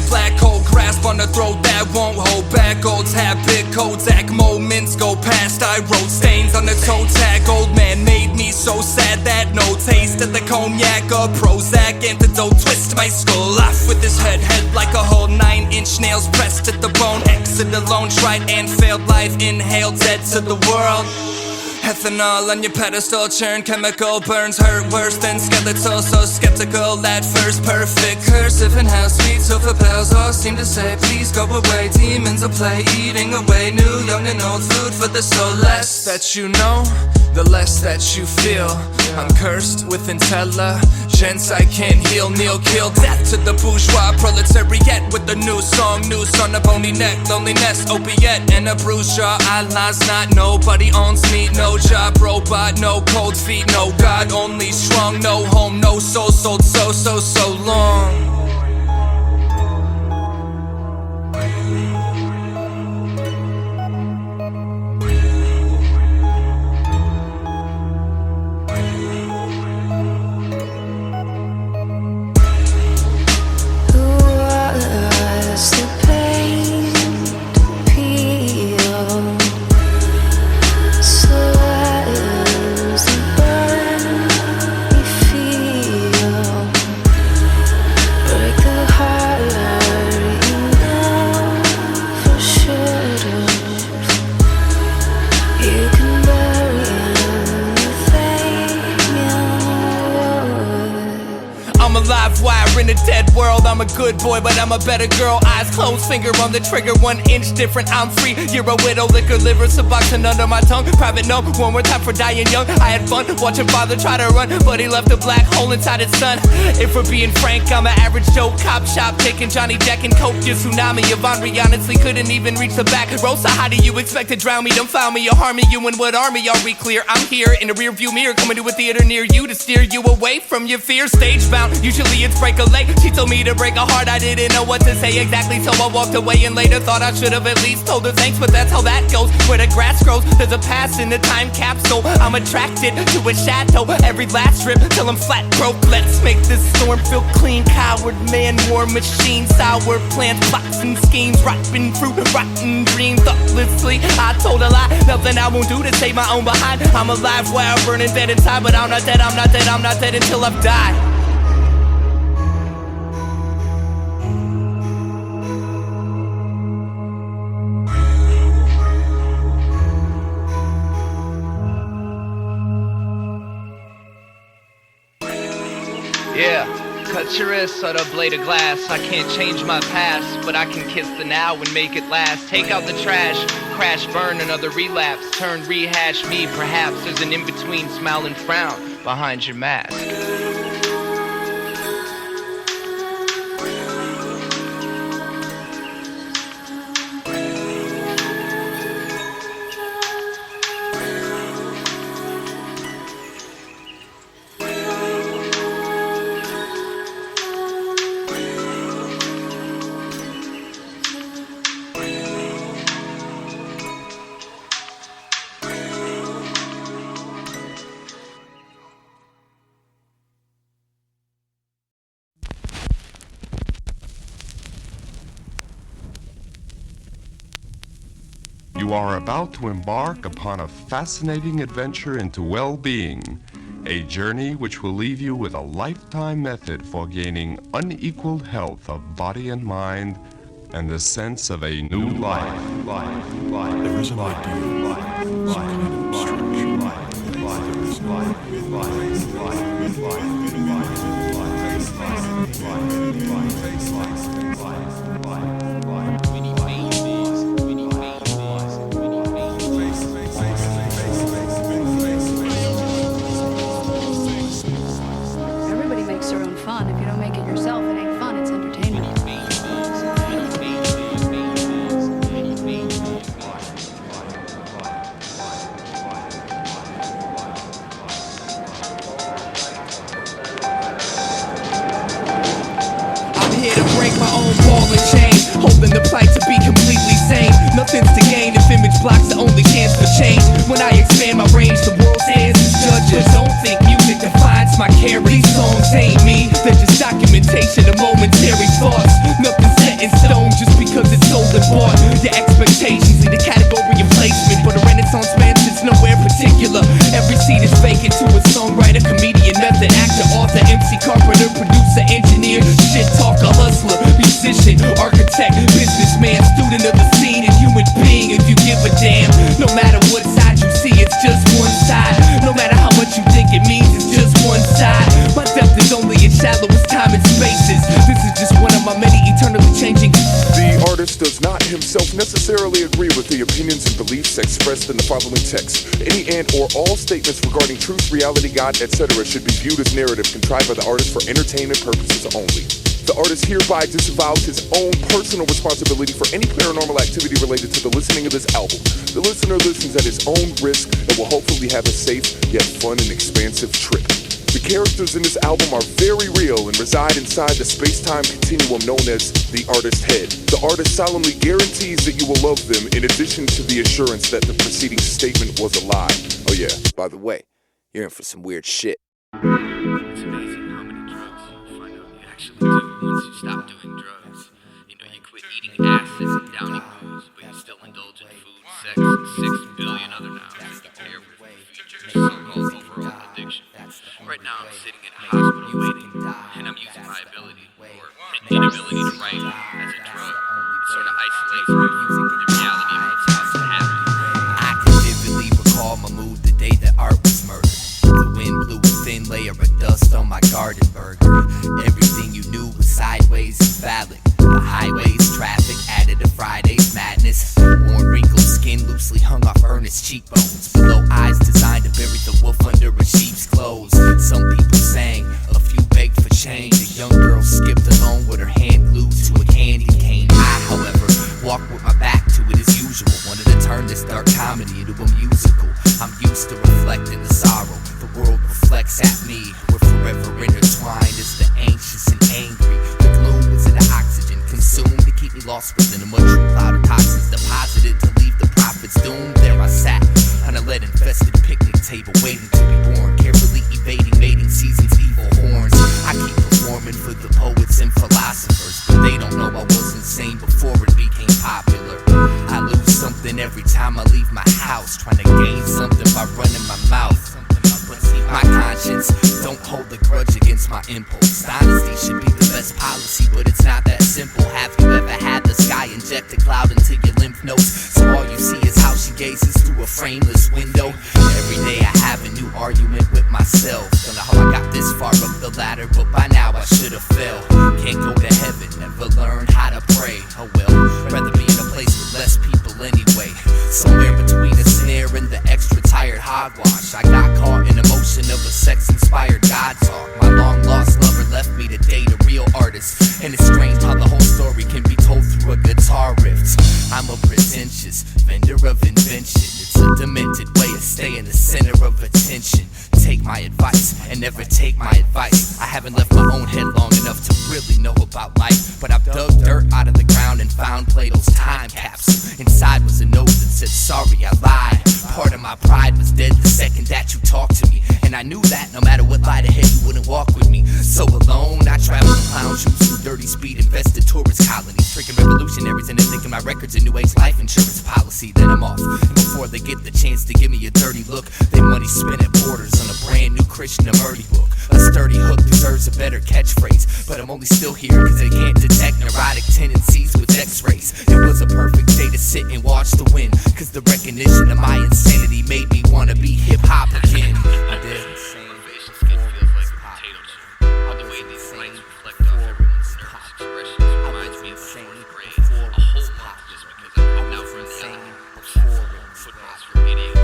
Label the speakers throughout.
Speaker 1: Black hole grasp on the throat that won't hold back. Old habit, Kodak moments go past. I wrote stains on the toe tag. Old man made me so sad that no taste of the cognac or Prozac antidote twist my skull off with his head like a whole 9-inch nails pressed to the bone. Exit alone, tried and failed life, inhaled dead to the world. Ethanol on your pedestal, churn chemical burns hurt worse than skeletal. So skeptical at first, perfect cursive and how sweet silver bells all seem to say please go away. Demons will play, eating away new, young and old food for the soul. Less that you know, the less that you feel. I'm cursed with intelligence I can't heal. Kneel, kill, death to the bourgeois proletariat with a new song, noose on a bony neck, loneliness, opiate, and a bruised jaw. Allah's not, nobody owns me, no job, robot, no cold feet, no God, only strong, no home, no soul, sold so long. In a dead world, I'm a good boy, but I'm a better girl. Eyes closed, finger on the trigger, 1 inch different. I'm free. You're a widow, liquor, liver, suboxone under my tongue. Private note, one more time for dying young. I had fun watching father try to run, but he left a black hole inside his son. If we're being frank, I'm an average Joe cop shop, taking Johnny Jack and Coke. Your tsunami of Henri honestly couldn't even reach the back row. So how do you expect to drown me? Don't found me or harm me. You and what army are we clear? I'm here in a rear view mirror, coming to a theater near you to steer you away from your fear. Stage bound, usually it's break a leg. She told me to break a heart, I didn't know what to say exactly, so I walked away and later thought I should have at least told her thanks. But that's how that goes, where the grass grows, there's a past in the time capsule. I'm attracted to a chateau, every last trip till I'm flat broke. Let's make this storm feel clean. Coward man, war machine, sour plants, plots and schemes, rotten fruit, rotten dreams. Thoughtlessly, I told a lie, nothing I won't do to save my own behind. I'm alive while burning dead inside, but I'm not dead, I'm not dead, I'm not dead until I've died.
Speaker 2: Yeah, cut your wrist on a blade of glass. I can't change my past, but I can kiss the now and make it last. Take out the trash, crash, burn, another relapse. Turn, rehash me, perhaps there's an in-between smile and frown behind your mask.
Speaker 3: You are about to embark upon a fascinating adventure into well-being, a journey which will leave you with a lifetime method for gaining unequaled health of body and mind and the sense of a new life.
Speaker 4: There is an ideal life, some kind of structure. There is life.
Speaker 5: Everybody makes their own fun. If you don't make it yourself, it ain't fun, it's entertainment.
Speaker 1: break my own ball and chain, holding the plight to be completely sane. Nothing's to gain if image blocks the only chance for change. When I expand my range, the world stands as judges. Don't think music defines my character. These songs ain't me, they're just documentation of momentary thoughts. Nothing set in stone just because it's sold and bought. Your expectations in the category of placement, but a renaissance man sits nowhere particular. Every seat is vacant to a songwriter, comedian, method actor, author, MC, carpenter, producer, engineer, shit talker, hustler, musician, architect, businessman, student of the scene, and human being. If you give a damn, no matter what side you see, it's just one side. No matter how much you think it means, it's just one side. My depth is only as shallow as time and spaces. This is just one of my many eternally changing.
Speaker 6: The artist does not himself necessarily agree with the opinions and beliefs expressed in the following text. Any and or all statements regarding truth, reality, God, etc. should be viewed as narrative contrived by the artist for entertainment purposes only. The artist hereby disavows his own personal responsibility for any paranormal activity related to the listening of this album. The listener listens at his own risk and will hopefully have a safe yet fun and expansive trip. The characters in this album are very real and reside inside the space-time continuum known as the artist's head. The artist solemnly guarantees that you will love them in addition to the assurance that the preceding statement was a lie. Oh yeah, by the way, you're in for some weird shit.
Speaker 7: It's amazing how many drugs you find out you actually do once you stop doing drugs. You know, you quit eating acids and downing booze, but you still indulge in food, sex, and 6 billion other nouns to pair with features so-called overall addiction. Right now I'm sitting in a hospital waiting, and I'm using my ability, or inability to write as a drug. It sort of isolates me from the reality of what's about to happen.
Speaker 8: I can vividly recall my mood the day that art was murdered. The wind blew a thin layer of dust on my garden burger. Everything you knew was sideways and phallic. The highways, traffic added to Friday's madness. Worn, wrinkled skin loosely hung off earnest cheekbones. Below eyes designed to bury the wolf under a sheep's clothes. Some people sang, a few begged for change. A young girl skipped along with her hand glued to a candy cane. I, however, walked with my back to it as usual. Wanted to turn this dark comedy into a musical. I'm used to reflecting the sorrow. The world reflects at me. We're forever intertwined as the anxious and angry. The gloom was in the oxygen consumed to keep me lost within a mushroom cloud of toxins deposited to leave the prophets doomed. There I sat on a lead-infested picnic table waiting to be born, carefully evading mating season's evil horns. I keep performing for the poets and philosophers, but they don't know I was insane before it became popular. I lose something every time I leave my house, trying to gain something by running my mouth. My conscience don't hold a grudge against my impulse. Honesty should be the best policy, but it's not that simple. Have you ever had the sky inject a cloud into your lymph nodes, so all you see is how she gazes through a frameless window? Every day I have a new argument with myself. Don't know how I got this far up the ladder, but by now I should have fell. Can't go to heaven, never learn how to pray. Oh well, rather be in a place with less people anyway. Somewhere between a snare and the extra tired hogwash, I got caught in emotion of a sex-inspired God talk. My long-lost lover left me to date a real artist, and it's strange how the whole story can be told through a guitar riff. I'm a pretentious vendor of invention. It's a demented way of staying the center of attention. Take my advice and never take my advice. I haven't left my own head long enough to really know about life, but I've dug dirt out of the ground and found Plato's time capsule. Inside was a note that said, sorry, I lied. Part of my pride was dead the second that you talked to me, and I knew that no matter what lied ahead, you wouldn't walk with me. So alone, I travel in clown shoes through dirty speed-infested tourist colonies, tricking revolutionaries into thinking my record's a new age life insurance policy. Then I'm off, and before they get the chance to give me a dirty look, they money spent at Borders on a brand new Krishnamurti book. A sturdy hook deserves a better catchphrase, but I'm only still here because they can't detect neurotic tendencies with x-rays. It was a perfect day to sit and watch the wind, cause the recognition of my insanity made me wanna be hip-hop again. I did.
Speaker 7: Motivation's skin feels like a potato chip. All the way these lights reflect off everyone's nervous expressions reminds me of the fourth grade. A whole month just because I couldn't outrun the element. Football's for idiots.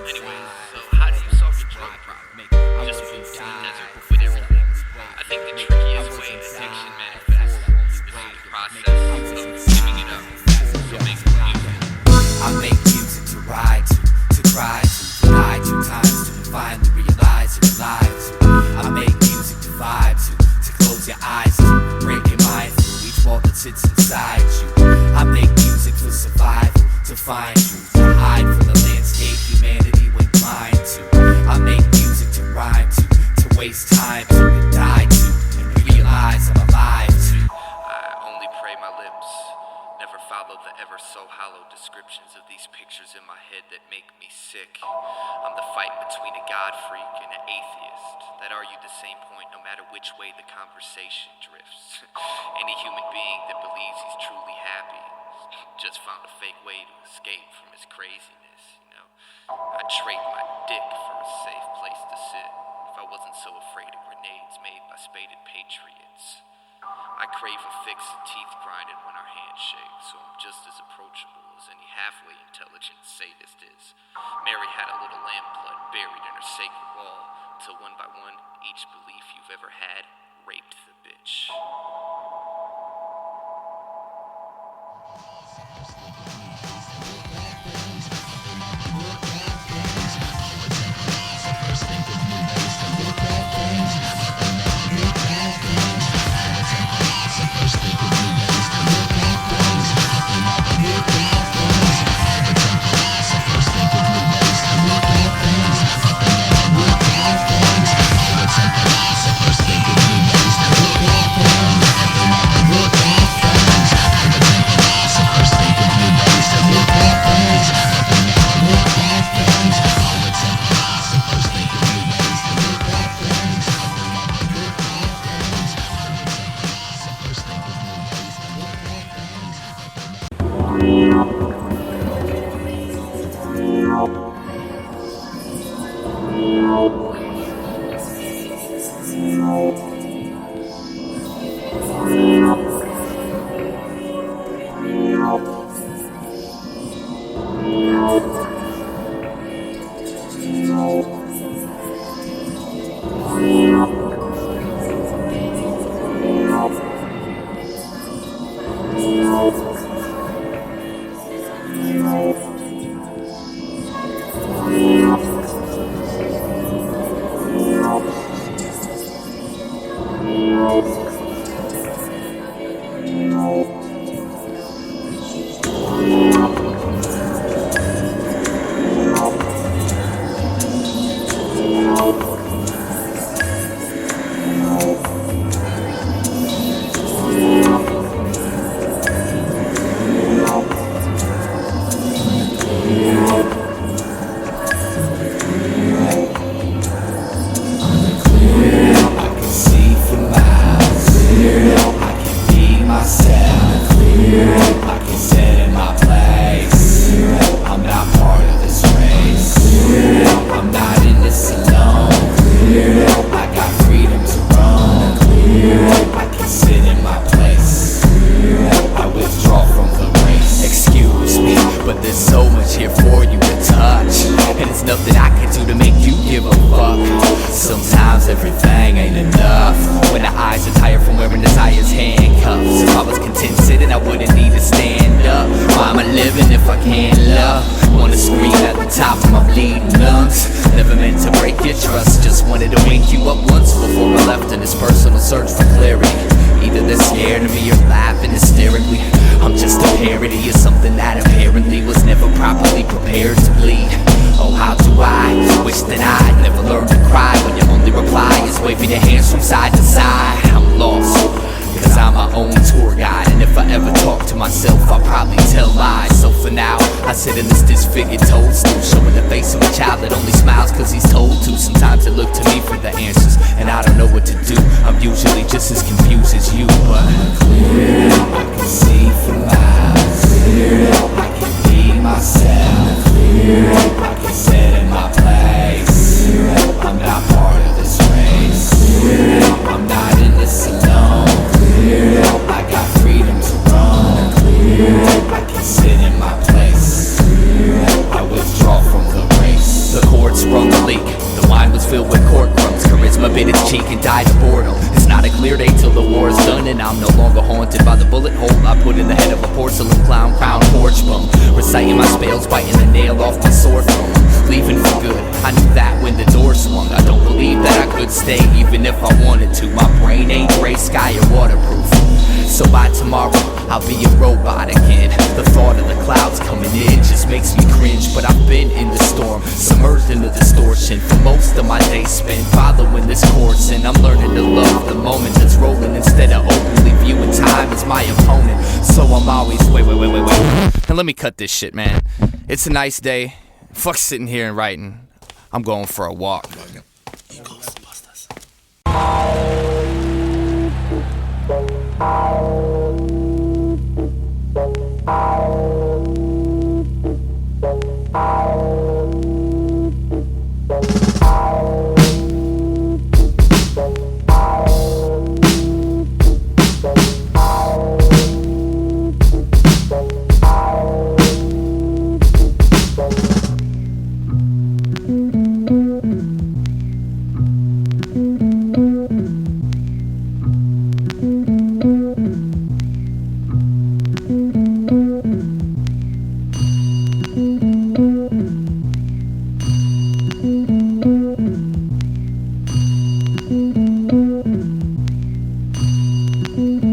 Speaker 7: Anyways, so how do you solve your drug problem? Just move to the desert with everything. I think the trickiest way addiction manifests is through the process of giving it up. So make music.
Speaker 8: I make music to ride to cry to, die 2 times to finally realize what sits inside you. I make music for survival, to find truth, to hide from the landscape humanity went blind to. I make music to rhyme to waste time to die to, and realize I'm alive to.
Speaker 7: I only pray my lips never follow the ever so hollow descriptions of these pictures in my head that make me sick. I'm the fight between a God freak and an atheist that argue the same point no matter which way the conversation drifts. Any human being that believes he's truly happy just found a fake way to escape from his craziness, you know. I'd trade my dick for a safe place to sit if I wasn't so afraid of grenades made by spaded patriots. I crave a fix and teeth grinding when our hands shake, so I'm just as approachable as any halfway intelligent sadist is. Mary had a little lamb blood buried in her sacred wall, till one by one, each belief you've ever had raped the bitch.
Speaker 8: So by tomorrow, I'll be a robot again. The thought of the clouds coming in just makes me cringe. But I've been in the storm, submerged in the distortion. For most of my days spent following this course. And I'm learning to love the moment that's rolling, instead of openly viewing time as my opponent. So I'm always, wait. And let me cut this shit, man. It's a nice day. Fuck sitting here and writing. I'm going for a walk.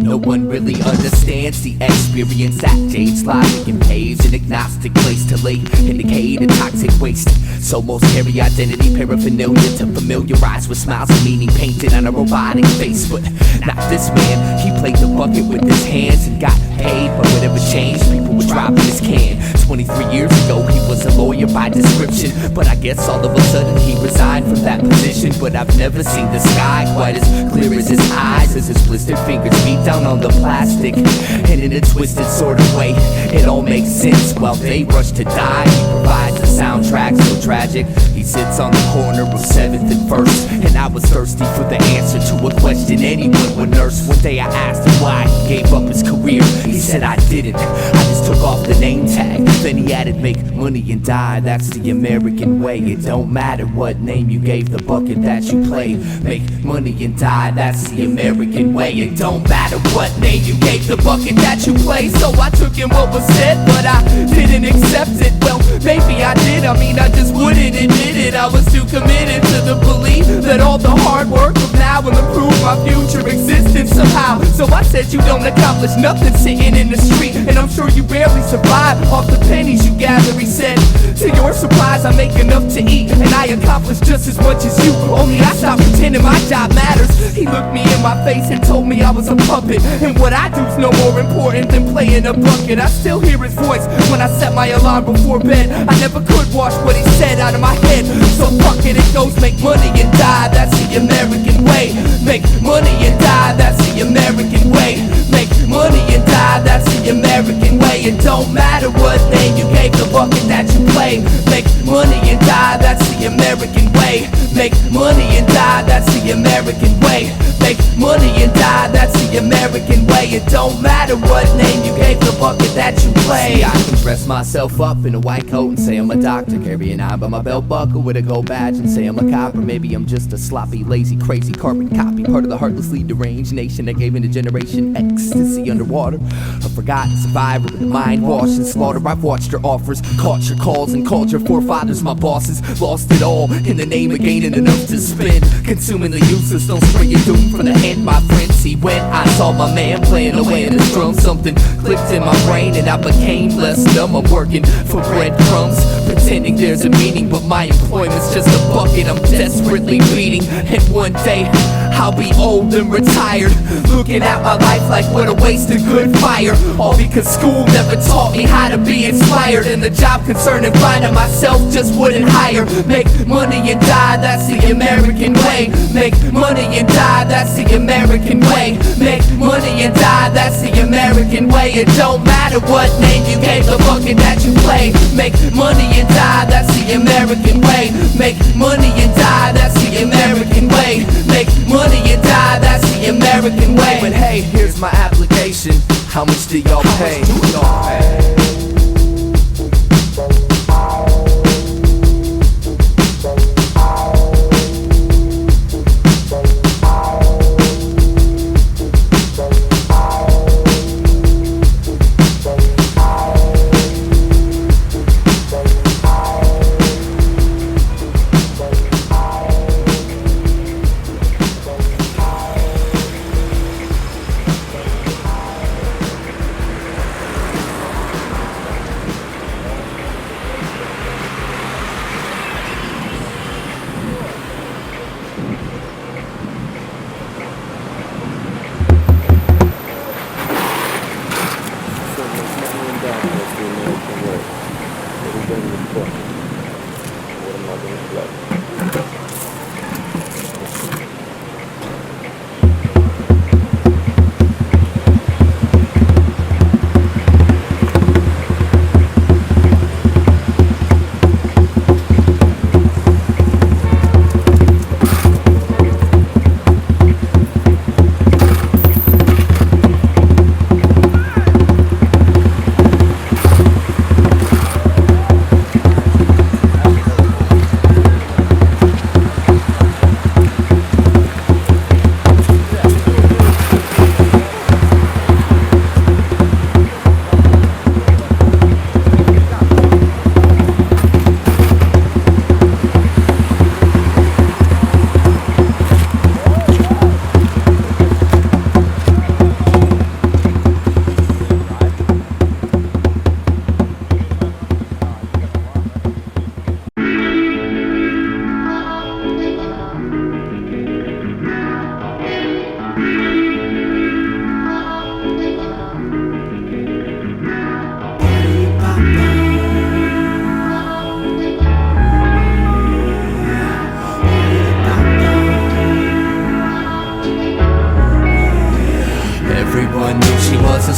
Speaker 8: No one really understands the experience that James logic and paves an agnostic place to lay indicate a toxic waste. So most carry identity paraphernalia to familiarize with smiles and meaning painted on a robotic face. But not this man, he played the bucket with his hands and got paid. But whatever changed, people were dropping his can. 23 years ago, he was a lawyer by description, but I guess all of a sudden he resigned from that position. But I've never seen the sky quite as clear as his eyes, as his blistered fingers beat down on the plastic. And in a twisted sort of way, it all makes sense. While they rush to die, he provides a soundtrack so tragic. He sits on the corner of 7th and 1st, and I was thirsty for the answer to a question anyone would nurse. One day I asked him why he gave up his career. He said I didn't, I just took off the name tag. Then he added, make money and die, that's the American way. It don't matter what name you gave the bucket that you play. Make money and die, that's the American way. It don't matter what name you gave the bucket that you play. So I took in what was said, but I didn't accept it. Well, maybe I did, I mean I just wouldn't admit it. I was too committed to the belief that all the hard work of now will improve my future existence somehow. So I said you don't accomplish nothing sitting in the street, and I'm sure you barely survive off the pennies you gather. He said, to your surprise I make enough to eat, and I accomplish just as much as you, only I stopped pretending my job matters. He looked me in my face and told me I was a puppet, and what I do's no more important than playing a bucket. I still hear his voice when I set my alarm before bed. I never could wash what he said out of my head, so fuck it, it goes make money and die, that's the American way. Make money and die, that's the American way. Make money and die, that's the American way. It don't matter what name you gave the bucket that you play. Make money and die, that's the American way. Make money and die, that's the American way. Make money and die, that's the American way. It don't matter what name you gave the bucket that you play. See, I can dress myself up in a white coat and say I'm a doctor, carry an eye by my belt buckle with a gold badge and say I'm a cop. Or maybe I'm just a sloppy, lazy, crazy carbon copy, part of the heartlessly deranged nation that gave into Generation ecstasy underwater. A forgotten survivor with a mind washed and slaughter. I've watched your offers, caught your calls, and called your forefathers my bosses. Lost it all in the name of gaining enough to spend, consuming the useless, don't spray your doom from the hand, my friend. See, when I saw my man playing away in his drum, something clicked in my brain and I became less dumb. I'm working for breadcrumbs, pretending there's a meaning, but my employment's just a bucket I'm desperately bleeding. And one day I'll be old and retired, looking at my life like what a waste of good fire. All because school never taught me how to be inspired, and the job concerned and finding myself just wouldn't hire. Make money and die, that's the American way. Make money and die, that's the American way. Make money and die, that's the American way. It don't matter what name you gave the bucket that you play. Make money and die, that's the American way. Make money and die, that's the American way. Make money and die, that's the American way. But hey, here's my application. How much do y'all pay?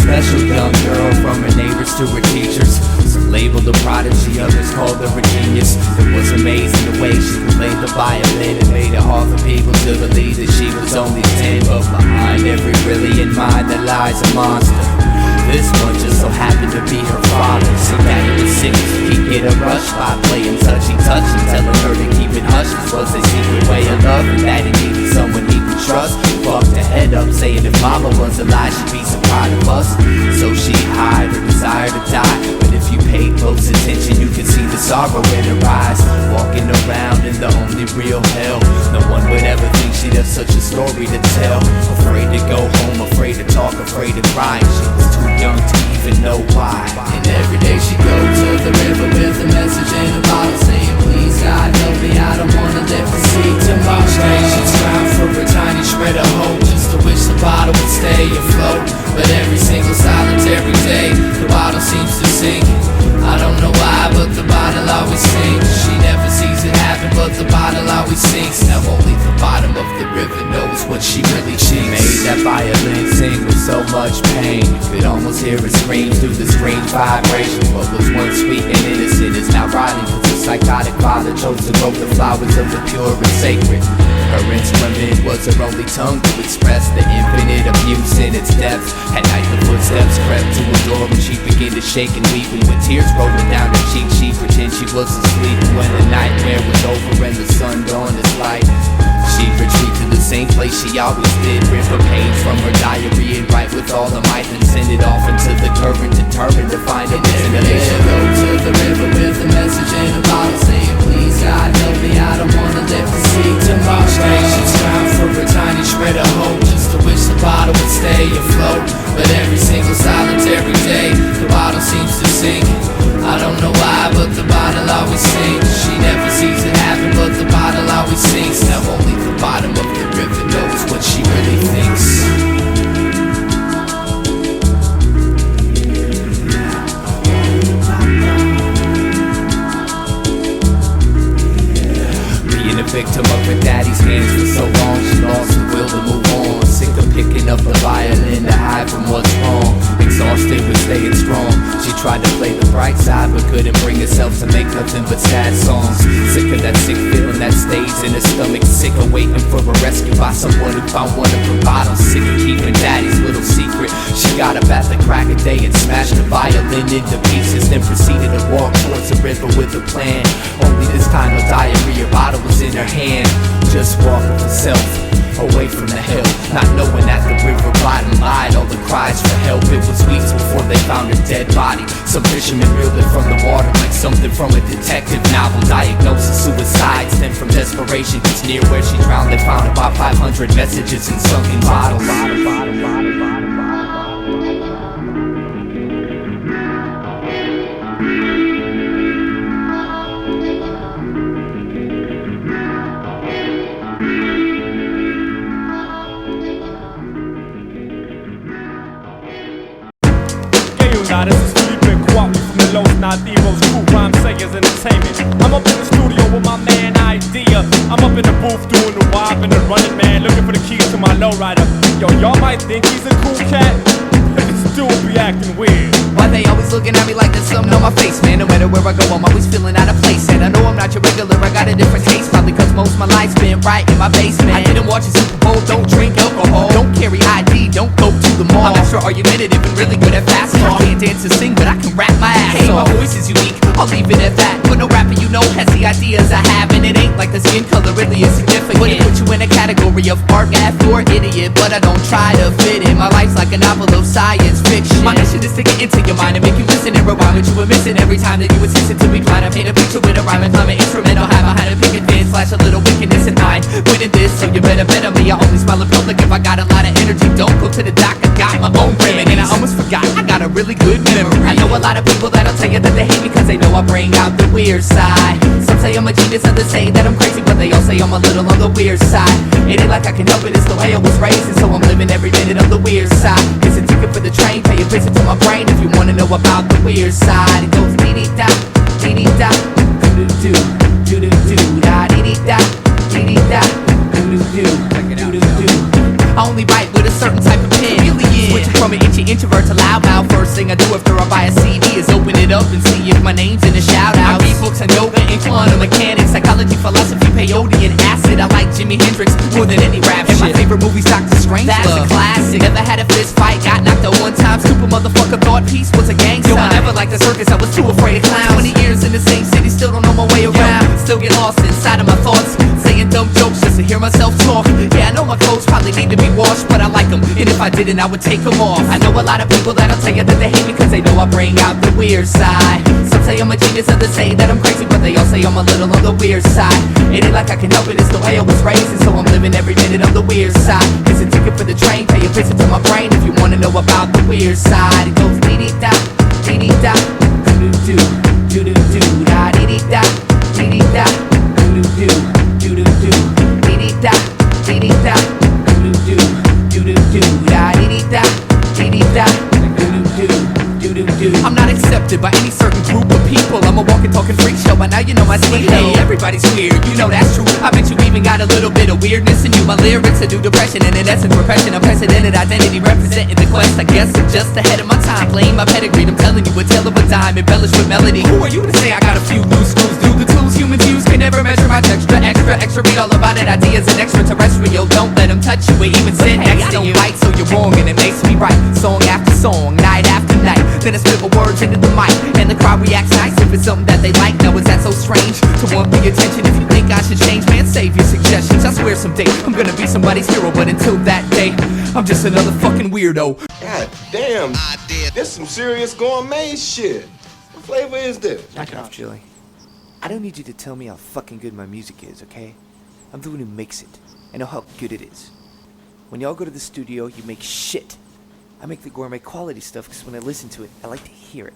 Speaker 8: special young girl, from her neighbors to her teachers. Some labeled a prodigy, others called her a genius. It was amazing the way she could play the violin. It made it hard for people to believe that she was only 10. But behind every brilliant mind there lies a monster. This one just so happened to be her father. So daddy was sick to keep getting rushed by playing touchy-touch and telling her to keep it hush. This was a secret way of love, and daddy needed someone he could trust. Fucked her head up saying if mama was alive she'd be so proud of us. So she hid her desire to die, but if you paid close attention you could see the sorrow in her eyes. Walking around in the only real hell, no one would ever think she'd have such a story to tell. Afraid to go home, afraid to talk, afraid to cry. She was too young to even know why.
Speaker 9: And every day she go to the river with a message in a bottle saying, please God help me, I don't wanna live to see tomorrow. Each day she'd strive for a tiny shred of hope, just to wish the bottle would stay afloat. But every single solitary day the bottle seems to sink. I don't know why, but the bottle always sinks. She never sees it happen, but the bottle always sinks. Now only the bottom of the river knows what she really thinks.
Speaker 8: She made that violin sing with so much pain, you could almost hear it scream through the strange vibration. What was once sweet and innocent is now rotting, cause the psychotic father chose to grow the flowers of the pure and sacred. Her instrument was her only tongue to express the infinite abuse in its depths. At night the footsteps crept to her door and she began to shake and weep, and when tears rolling down her cheek she'd pretend she was asleep. When the nightmare was over and the sun dawned its light, she'd retreat to the same place she always did, rip a page from her diary and write with all her might, then send it off into the current, determined to find a destination.
Speaker 9: Go to the river with a message in a bottle saying, please God help me, I don't wanna live to see tomorrow. Each day she'd strive for a tiny shred of hope, just to wish the bottle would stay afloat. But every single solitary day the bottle seems to sink. I don't know why, but the bottle always sinks. She never sees it happen, but the bottle always sinks. Now only the bottom of the river knows what she really thinks.
Speaker 8: Being a victim of her daddy's hands for so long, she lost the will to move on. Sick of picking up the violin to hide from what's wrong. Exhausted with staying strong, she tried to play the bright side but couldn't bring herself to make nothing but sad songs. Sick of that sick feeling that stays in her stomach, sick of waiting for a rescue by someone who found one of her bottles. Sick of keeping daddy's little secret. She got up at the crack of day and smashed the violin into pieces, then proceeded to walk towards the river with a plan. Only this time her diary, her bottle was in her hand. Just walking herself away from the hill, not knowing that the river bottom lied all the cries for help. It was weeks before they found her dead body. Some fishermen reeled it from the water like something from a detective novel. Diagnosis suicide stemmed from desperation, cause near where she drowned they found about 500 messages in sunken bottles.
Speaker 10: Nah, this is Felipe Kwame from the Los Nativos Cool Rhyme Sayers Entertainment. I'm up in the studio with my man Eyedea. I'm up in the booth doing the wop and the running man, looking for the keys to my lowrider. Yo, y'all might think he's a cool cat, but this dude be acting weird.
Speaker 9: Why they always looking at me like there's something on my face, man? No matter where I go, I'm always feeling out of place. And I know I'm not your regular, I got a different taste. Probably cause most of my life's been right in my basement. I didn't watch a Super Bowl, don't drink alcohol, don't carry ID, don't go to the mall. I'm extra argumentative and really good at fast talk. Can't dance or sing, but I can rap my ass off. My voice is unique, I'll leave it at that. But no rapper you know has the ideas I have, and it ain't like the skin color really is significant. Wouldn't put you in a category of art, math, or idiot, but I don't try to fit in. My life's like a novel of science fiction. My mission is to get into your mind and make you listen and rewind what you were missing every time that you assist it to be blind. I paint a picture with a rhyme and climb an instrumental, have behind a picket fence, slash a little wickedness in mind. Winning this, so you better bet on me. I only smile in public if I got a lot of energy. Don't go to the doc, I got my own remedy. And I almost forgot, I got a really good memory. I know a lot of people that'll tell you that they hate me cause they know I bring out the weird side. Some say I'm a genius, others say that I'm crazy, but they all say I'm a little on the weird side. It ain't like I can help it, it's the way I was raised, and so I'm living every minute on the weird side. It's a ticket for the train, pay a visit to my brain if you wanna know about the weird side. It goes dee-dee-da, dee-dee-da, doo-doo-doo, doo-doo-doo, da dee-dee-da, dee-dee-da, doo-doo-doo, doo-doo-doo. I only write with a certain type of pen. Switching from an itchy introvert to loudmouth. First thing I do after I buy a CD is open it up and see if my name's in a shout out. I read books on yoga and quantum mechanics, psychology, philosophy, peyote, and acid. I like Jimi Hendrix more than any rap shit. And my favorite movie's Dr. Strange. That's a classic. Never had a fist fight, got knocked out one time. Stupid motherfucker thought peace was a gang sign. Yo, I never liked the circus, I was too afraid of clowns. 20 years in the same city, still don't know my way around. Still get lost inside of my thoughts, saying dumb jokes just to hear myself talk. Yeah, I know my clothes probably need to be washed, but I like them, and if I didn't, I would take them off. I know a lot of people that'll tell you that they hate me cause they know I bring out the weird side. Some say I'm a genius, others say that I'm crazy, but they all say I'm a little on the weird side. It ain't like I can help it, it's the way I was raised, and so I'm living every minute on the weird side. It's a ticket for the train, pay a visit to my brain if you wanna know about the weird side. It goes dee-dee-da, dee-dee-da, doo-doo-doo, doo-doo-doo, da dee-dee-da, dee-dee-da, doo-doo-doo, doo-doo-doo, dee-dee-da, dee-dee-da, doo-doo-doo, doo-doo-doo, da dee-dee-da, dee-dee-da, doo-doo-doo. I'm not accepted by any certain group of people. I'm a walking, talking freak show, but now you know my speed. Hey, everybody's weird, you know that's true. I bet you even got a little bit of weirdness in you. My lyrics are due depression, and in essence repression. Unprecedented identity representing the quest. I guess I'm just ahead of my time. Claim my pedigree, I'm telling you a tale of a dime, embellished with melody. Who are you to say I got a few loose screws? Do the tools humans use can never measure my texture. Extra, read all about it. Ideas and extraterrestrial. Don't let them touch you or even sit next to you. I don't bite, so you're wrong, and it makes me right. Song after song, night after night. Then I spit my words into the mic, and the crowd reacts nice if it's something that they like. Now is that so strange to want the attention? If you think I should change, man, save your suggestions. I swear someday I'm gonna be somebody's hero, but until that day, I'm just another fucking weirdo.
Speaker 11: God damn, this some serious gourmet shit. What flavor is this?
Speaker 12: Knock it off, Julie. I don't need you to tell me how fucking good my music is, okay? I'm the one who makes it. I know how good it is. When y'all go to the studio, you make shit. I make the gourmet quality stuff because when I listen to it, I like to hear it.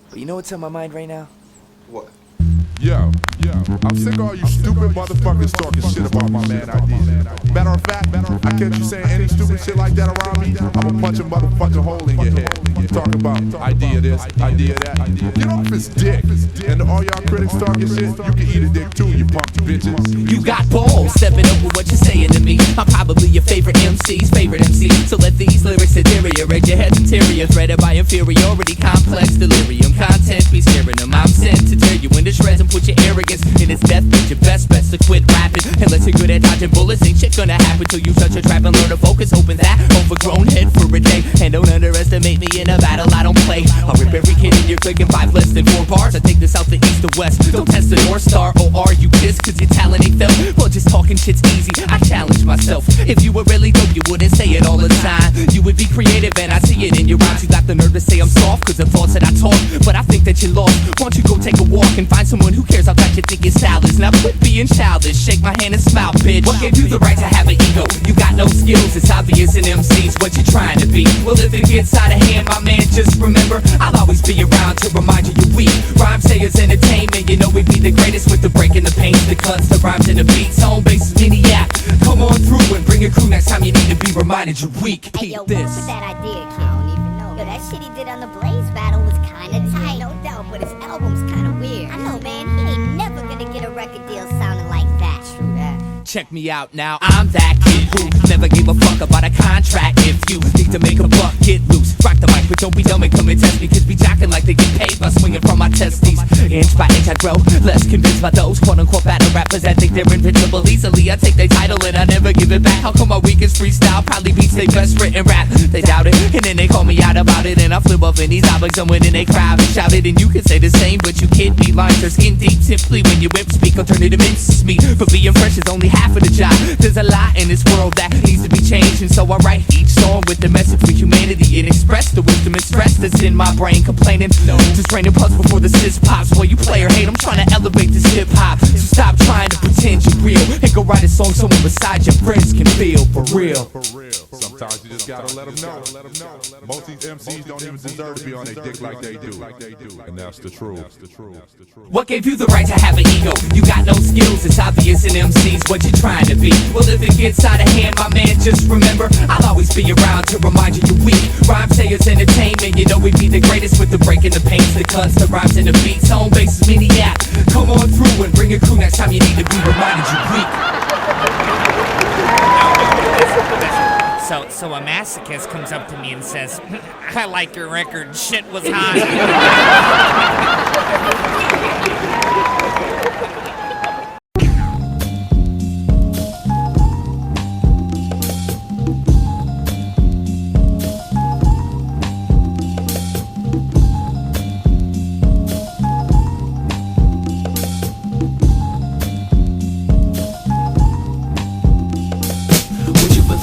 Speaker 12: But you know what's on my mind right now?
Speaker 11: What?
Speaker 4: Yo, I'm sick of all you stupid motherfuckers talking shit about my man Idea. Matter of fact, I catch you saying any stupid shit like that around me, I'ma punch a motherfucking hole in your head. Talk about idea this, idea that. Get off his dick. And to all y'all critics talking shit, you can eat a dick too, you punk bitches.
Speaker 9: You got balls, stepping up with what you're saying to me. I'm probably your favorite MC's favorite MC. So let these lyrics deteriorate your head's interior, threaded by inferiority, complex delirium. Content be scaring them. I'm sent to tear you into shreds and put your arrogance in its death. But your best bet's to quit rapping. Unless you're good at dodging bullets, ain't shit gonna happen till you shut your trap and learn to focus. Open that overgrown head for a day. And don't underestimate me in a battle I don't play. I'll rip every kid in your clique in 5 less than 4 bars. I take this out the east to west. Don't test the North Star, or are you pissed cause your talent ain't felt? Well, just talking shit's easy, I challenge myself. If you were really dope, you wouldn't say it all the time. You would be creative and I see it in your eyes. You got the nerve to say I'm soft cause the thoughts that I talk, but I think that you're lost. Why don't you go take a walk and find someone who cares how tight you think your style is. Now quit being childish, shake my hand and smile, bitch. What gave you the right to have an ego? You got no skills, it's obvious in MCs what you're trying to be. Well, if it gets out of hand, my man, just remember I'll always be around to remind you you're weak. Rhyme sayers entertainment, you know we'd be the greatest with the break and the pains, the cuts, the rhymes and the beats. Home base is mini app. Come on through and bring a crew next time you need to be reminded you're weak.
Speaker 13: Hey, yo,
Speaker 9: this.
Speaker 13: what was that idea, kid? I don't even know. Yo, that shit he did on the Blaze battle was kinda tight. No doubt, but his album's kinda weird. I know, man, he ain't never gonna get a record deal sounding like that. True that.
Speaker 9: Check me out now, I'm that kid who never gave a fuck about a contract. If you need to make a buck, get loose. Rock the mic, but don't be dumb and come and test me. Cause be jocking like they get paid by swinging from my testes. Inch by inch I grow, less convinced by those quote-unquote battle rappers that think they're invincible easily. I take their title and I never give it back. How come my weakest freestyle probably beats their best written rap? They doubt it, and then they call me out about it. And I flip up in these topics and when they crowd and shout it. And you can say the same, but you can't be lines are skin deep. Simply when you whip speak, alternative minces me. But being fresh is only half of the job. There's a lot in this world that needs to be changed, and so I write each song with the message for humanity. And express the wisdom and stress that's in my brain. Complaining, no, just raining pucks before the sis pops. While you play or hate, I'm trying to elevate this hip hop. So stop trying to pretend you're real and go write a song someone beside your friends can feel for real.
Speaker 4: Sometimes you just gotta let them know. Most of these MCs don't even deserve to be on their dick like they do. And that's the truth.
Speaker 9: What gave you the right to have an ego? You got no skills, it's obvious in MCs what you're trying to be. Well, if it gets out of hand, my man, just remember I'll always be around to remind you you're weak. Rhyme sayers entertainment, you know we'd be the greatest with the break and the pains, the cuts, the rhymes and the beats. Home base is mini app. Come on through and bring a crew next time you need to be reminded you're weak.
Speaker 14: So a masochist comes up to me and says, I like your record, shit was hot.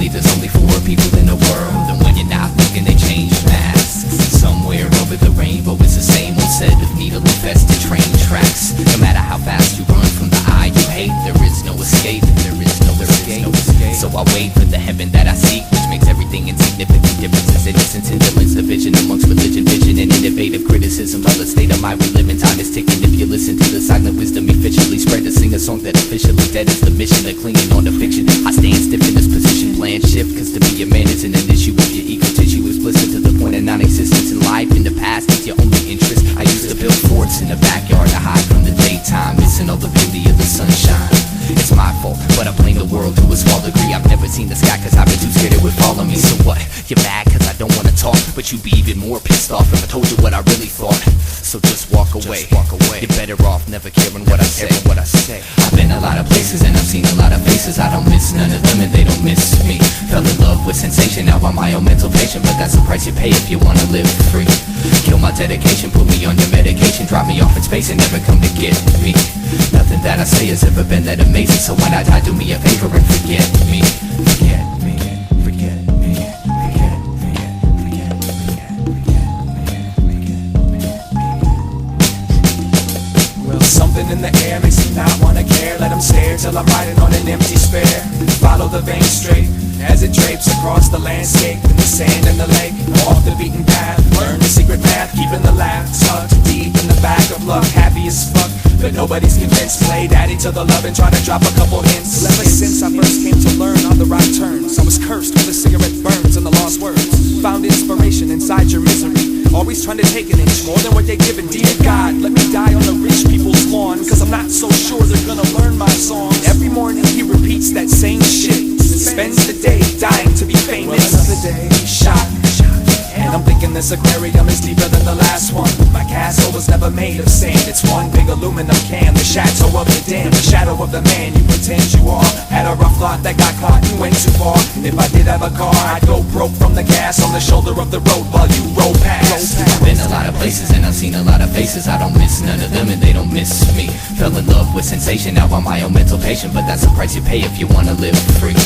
Speaker 8: There's only 4 people in the world, and when you're not looking, they change masks. Somewhere over the rainbow is the same old set of needle-infested train tracks. No matter how fast you run from the eye you hate, there is no escape. There is no escape. So I wait for the heaven that I seek, which makes everything insignificant. Differences, innocence, indolence, division amongst religion, vision, and innovative criticism. While the state of mind we live in, time is ticking. If you listen to the silent wisdom efficiently spread to sing a song that officially dead is the mission of clinging on to fiction. I stand stiff in this position, plan shift, cause to be a man isn't an issue if your ego tissue is blistered to the point of non-existence. In life, in the past, it's your only interest. I used to build forts in the backyard to hide from the daytime, missing all the beauty of the sunshine. It's my fault, but I blame the world to a small degree. I've never seen the sky cause I've been too scared it would follow me. So what? You're mad cause I don't wanna talk, but you'd be even more pissed off if I told you what I really thought. So just walk away. You're better off never caring what I say. I've been a lot of places and I've seen a lot of faces. I don't miss none of them and they don't miss me. Fell in love with sensation, now I'm my own mental patient, but that's the price you pay if you wanna live free. Kill my dedication, put me on your medication, drop me off in space and never come to get me. Nothing that I say has ever been that amazing, so when I die, do me a favor and forget me. Forget me, forget me, forget me, forget me.
Speaker 15: Well, something in the air makes me not wanna care. Let them stare till I'm riding on an empty spare. Follow the vein straight as it drapes across the landscape, in the sand and the lake, off the beaten path. Learn the secret math, keeping the laugh tucked deep in the back of luck. Happy as fuck, but nobody's convinced. Play daddy to the love and try to drop a couple hints. Ever since I first came to learn on the right turns, I was cursed with a cigarette burns and the lost words. Found inspiration inside your misery, always trying to take an inch more than what they're giving. Dear God, let me die on the rich people's lawn, cause I'm not so sure they're gonna learn my songs. Every morning he repeats that same shit, spends the day dying to be famous. Well, another day shot, and I'm thinking this aquarium is deeper than the last one. My castle was never made of sand, it's one big aluminum can. The chateau of the dam, the shadow of the man you pretend you are. Had a rough lot that got caught and went too far. If I did have a car, I'd go broke from the gas on the shoulder of the road while you roll past.
Speaker 8: I've been a lot of places and I've seen a lot of faces. I don't miss none of them and they don't miss me. Fell in love with sensation, now I'm my own mental patient, but that's the price you pay if you wanna live free.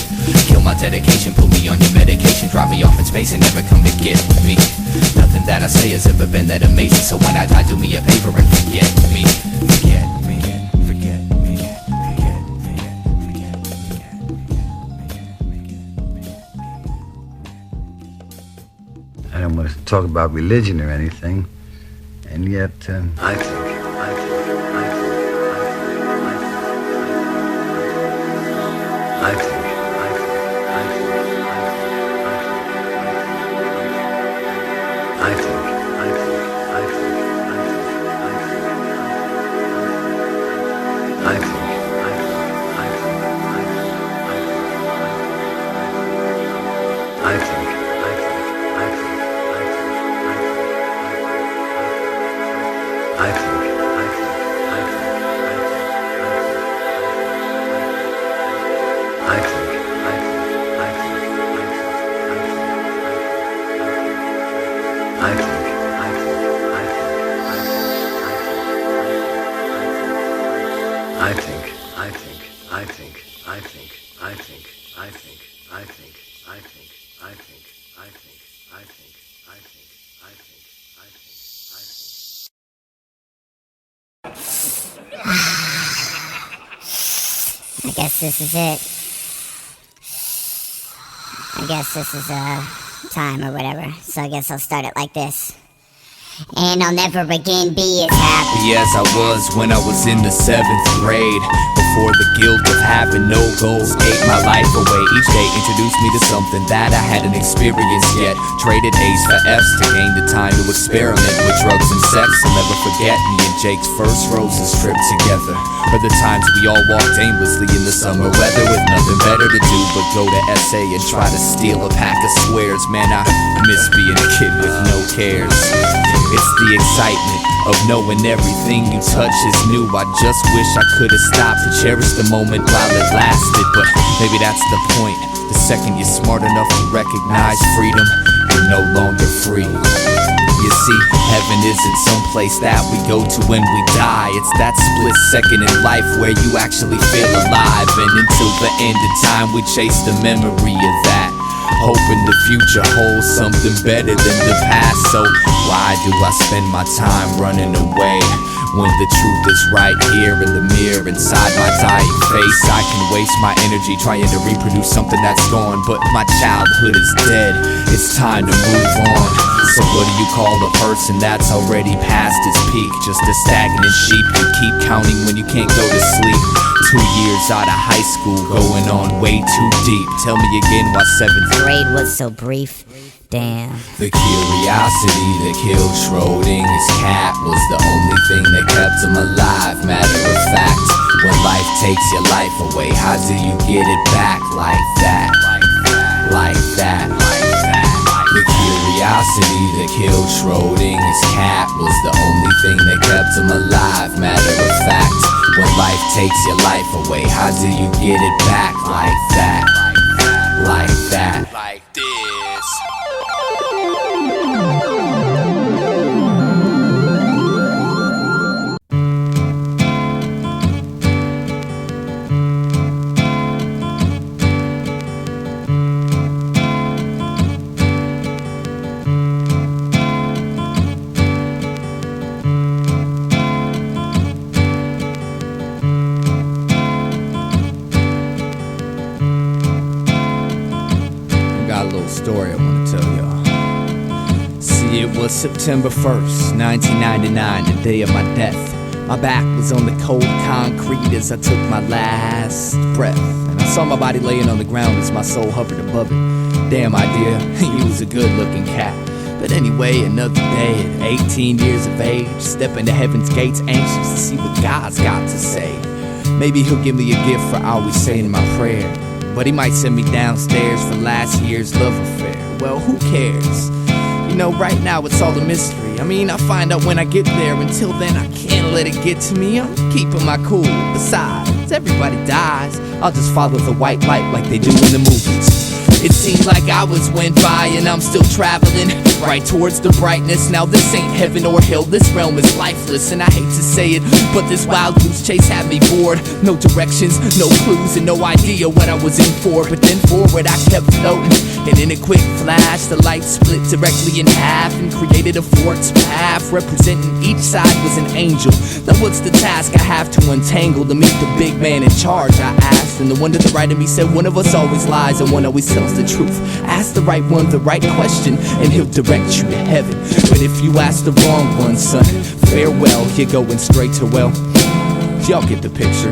Speaker 8: Kill my dedication, put me on your medication, drop me off in space and never come to get me. Nothing that I say has ever been that amazing, so when I die, do me a favor and forget me. Forget me, forget me, forget me, forget me.
Speaker 16: I don't want to talk about religion or anything, and yet I think
Speaker 13: I guess this is it. I guess this is time or whatever. So I guess I'll start it like this. and I'll never again be as happy
Speaker 8: as I was when I was in the 7th grade. Before the guilt of having no goals ate my life away. Each day introduced me to something that I hadn't experienced yet. Traded A's for F's to gain the time to experiment with drugs and sex. I'll never forget me and Jake's first roses trip together. Or the times we all walked aimlessly in the summer weather with nothing better to do but go to SA and try to steal a pack of squares. Man, I miss being a kid with no cares. It's the excitement of knowing everything you touch is new. I just wish I could have stopped to cherish the moment while it lasted. But maybe that's the point. The second you're smart enough to recognize freedom, you're no longer free. You see, heaven isn't some place that we go to when we die. It's that split second in life where you actually feel alive. And until the end of time we chase the memory of that, hoping the future holds something better than the past. So why do I spend my time running away when the truth is right here in the mirror inside my dying face? I can waste my energy trying to reproduce something that's gone, but my childhood is dead. It's time to move on. So what do you call a person that's already past his peak? Just a stagnant sheep you keep counting when you can't go to sleep. 2 years out of high school, going on way too deep. Tell me again why 7th
Speaker 13: grade was so brief. Damn.
Speaker 8: The curiosity that killed Schrodinger's cat was the only thing that kept him alive. Matter of fact, when life takes your life away, how do you get it back like that? Like that. The curiosity that killed Schrodinger's cat was the only thing that kept him alive. Matter of fact, when life takes your life away, how do you get it back like that? Like that. Like this. Story I want to tell y'all. See, it was September 1st, 1999, the day of my death. My back was on the cold concrete as I took my last breath, and I saw my body laying on the ground as my soul hovered above it. Damn idea, he was a good-looking cat. But anyway, another day at 18 years of age, stepping to heaven's gates, anxious to see what God's got to say. Maybe he'll give me a gift for always saying my prayer, but he might send me downstairs for last year's love affair. Well, who cares? You know, right now it's all a mystery. I mean, I'll find out when I get there. Until then, I can't let it get to me. I'm keeping my cool. Besides, everybody dies. I'll just follow the white light like they do in the movies. It seems like hours went by and I'm still traveling right towards the brightness. Now this ain't heaven or hell, this realm is lifeless. And I hate to say it, but this wild goose chase had me bored. No directions, no clues, and no idea what I was in for. But then forward I kept floating, and in a quick flash the light split directly in half and created a forked path representing each side was an angel. Now what's the task I have to untangle to meet the big man in charge? I asked, and the one to the right of me said, one of us always lies and one always tells the truth. Ask the right one the right question and he'll direct you to heaven. But if you ask the wrong one, son, farewell, you're going straight to well. Y'all get the picture.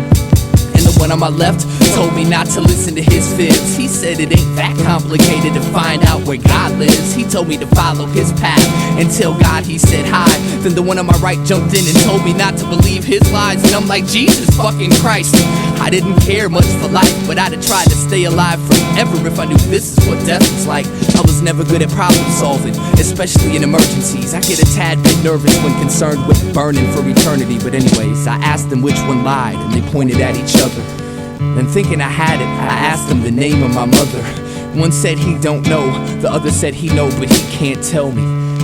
Speaker 8: And the one on my left told me not to listen to his fibs. He said it ain't that complicated to find out where God lives. He told me to follow his path and tell God he said hi. Then the one on my right jumped in and told me not to believe his lies. And I'm like, Jesus fucking Christ. I didn't care much for life, but I'd have tried to stay alive forever if I knew this is what death was like. I was never good at problem solving, especially in emergencies. I get a tad bit nervous when concerned with burning for eternity. But anyways, I asked them which one lied, and they pointed at each other. Then thinking I had it, I asked them the name of my mother. One said he don't know, the other said he know, but he can't tell me.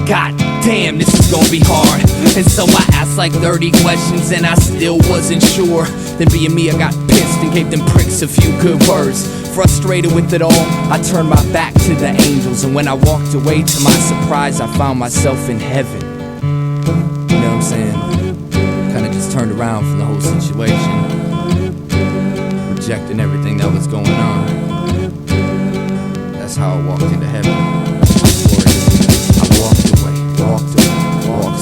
Speaker 8: God damn, this is gonna be hard. And so I asked like 30 questions and I still wasn't sure. Then being me, I got pissed and gave them pricks a few good words. Frustrated with it all, I turned my back to the angels. And when I walked away, to my surprise, I found myself in heaven. You know what I'm saying? Kinda just turned around from the whole situation, rejecting everything that was going on. That's how I walked into heaven. I walked away, walked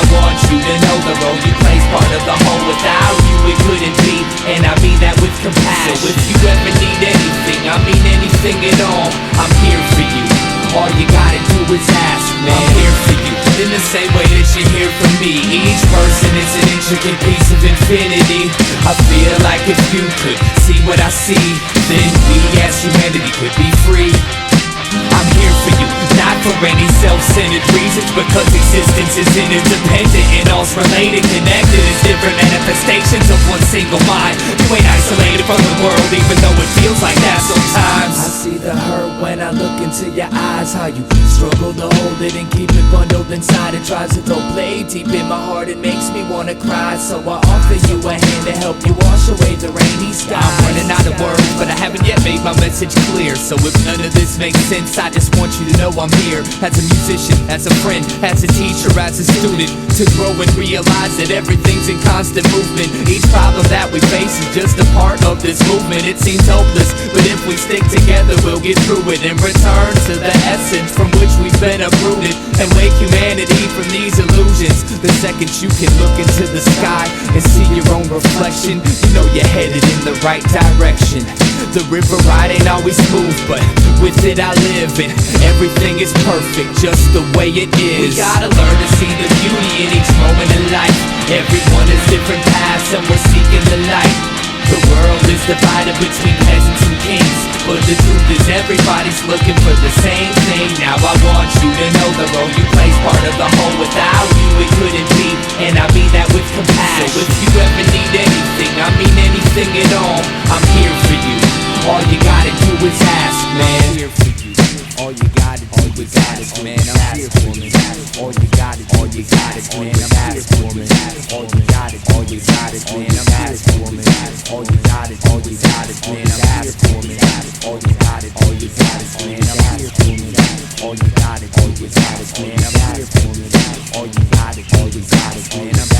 Speaker 8: I want you to know the role you play's part of the whole. Without you it couldn't be, and I mean that with compassion. So if you ever need anything, I mean anything at all, I'm here for you. All you gotta do is ask, man. I'm here for you, in the same way that you're here for me. Each person is an intricate piece of infinity. I feel like if you could see what I see, then we as humanity could be free. I'm here for you, not for any self-centered reasons, because existence is interdependent and all's related, connected as different manifestations of one single mind. You ain't isolated from the world, even though it feels like that sometimes. I see the hurt when I look into your eyes, how you struggle to hold it and keep it bundled inside. It tries to throw blade deep in my heart, it makes me wanna cry. So I offer you a hand to help you wash away the rainy skies. I'm running out of words, but I haven't yet made my message clear. So if none of this makes sense, I just want you to know I'm here, as a musician, as a friend, as a teacher, as a student, to grow and realize that everything's in constant movement. Each problem that we face is just a part of this movement. It seems hopeless, but if we stick together we'll get through it and return to the essence from which we've been uprooted, and wake humanity from these illusions. The second you can look into the sky and see your own reflection, you know you're headed in the right direction. The river ride ain't always smooth, but with it I live, and everything is perfect just the way it is. We gotta learn to see the beauty in each moment in life. Everyone has different paths and we're seeking the light. The world is divided between peasants and kings, but the truth is everybody's looking for the same thing. Now I want you to know the role you play's part of the whole. Without you it couldn't be, and I mean that with compassion. So if you ever need anything, I mean anything at all, I'm here for you. All you gotta do is ask, man. I'm here for you. All you gotta do is ask, man. I'm here for you. All you gotta do is ask, man. I'm here for you. All you gotta do is ask, man. I'm here for you. All you gotta do is ask, man. I'm here for you. All you gotta do is ask, man. I'm here for you. All you gotta do is ask, man. I'm here for you. All you gotta do is ask, man. I'm